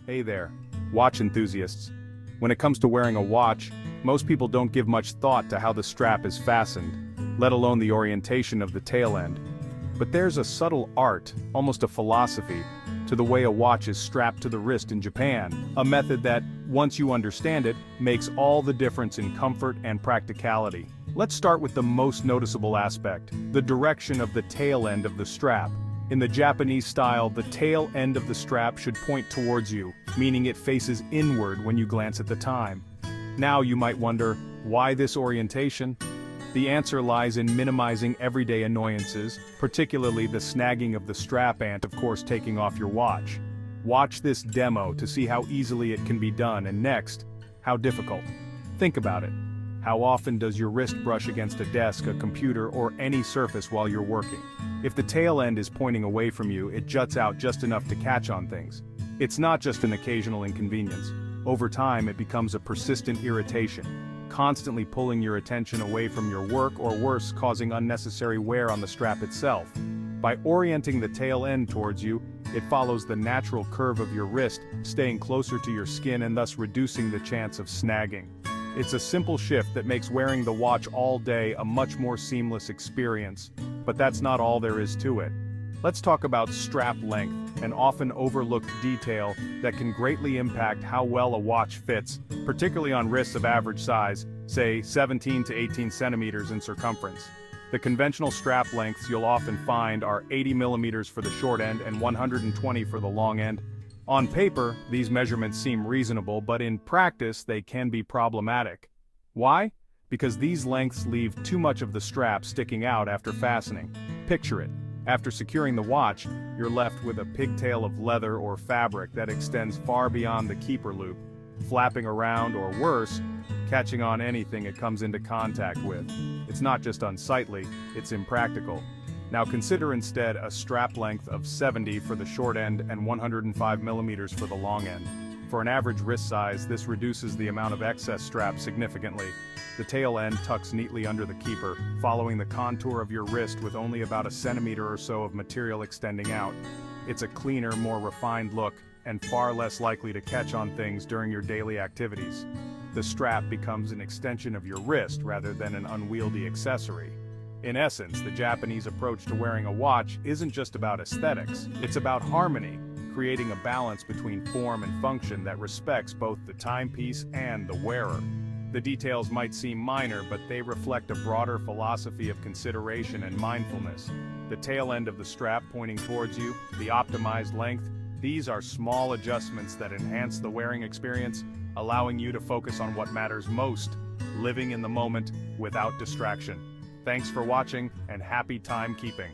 Hey there, watch enthusiasts. When it comes to wearing a watch, most people don't give much thought to how the strap is fastened, let alone the orientation of the tail end. But there's a subtle art, almost a philosophy, to the way a watch is strapped to the wrist in Japan, a method that, once you understand it, makes all the difference in comfort and practicality. Let's start with the most noticeable aspect, the direction of the tail end of the strap. In the Japanese style, the tail end of the strap should point towards you, meaning it faces inward when you glance at the time. Now you might wonder, why this orientation? The answer lies in minimizing everyday annoyances, particularly the snagging of the strap and, of course, taking off your watch. Watch this demo to see how easily it can be done, and next, how difficult. Think about it. How often does your wrist brush against a desk, a computer, or any surface while you're working? If the tail end is pointing away from you, it juts out just enough to catch on things. It's not just an occasional inconvenience. Over time, it becomes a persistent irritation, constantly pulling your attention away from your work or worse, causing unnecessary wear on the strap itself. By orienting the tail end towards you, it follows the natural curve of your wrist, staying closer to your skin and thus reducing the chance of snagging. It's a simple shift that makes wearing the watch all day a much more seamless experience. But that's not all there is to it. Let's talk about strap length, an often overlooked detail that can greatly impact how well a watch fits, particularly on wrists of average size, say 17 to 18 centimeters in circumference. The conventional strap lengths you'll often find are 80 millimeters for the short end and 120 for the long end. On paper, these measurements seem reasonable, but in practice they can be problematic. Why? Because these lengths leave too much of the strap sticking out after fastening. Picture it. After securing the watch, you're left with a pigtail of leather or fabric that extends far beyond the keeper loop, flapping around or worse, catching on anything it comes into contact with. It's not just unsightly, it's impractical. Now consider instead a strap length of 70 for the short end and 105 millimeters for the long end. For an average wrist size, this reduces the amount of excess strap significantly. The tail end tucks neatly under the keeper, following the contour of your wrist with only about a centimeter or so of material extending out. It's a cleaner, more refined look, and far less likely to catch on things during your daily activities. The strap becomes an extension of your wrist rather than an unwieldy accessory. In essence, the Japanese approach to wearing a watch isn't just about aesthetics, it's about harmony, creating a balance between form and function that respects both the timepiece and the wearer. The details might seem minor, but they reflect a broader philosophy of consideration and mindfulness. The tail end of the strap pointing towards you, the optimized length, these are small adjustments that enhance the wearing experience, allowing you to focus on what matters most, living in the moment without distraction. Thanks for watching, and happy timekeeping.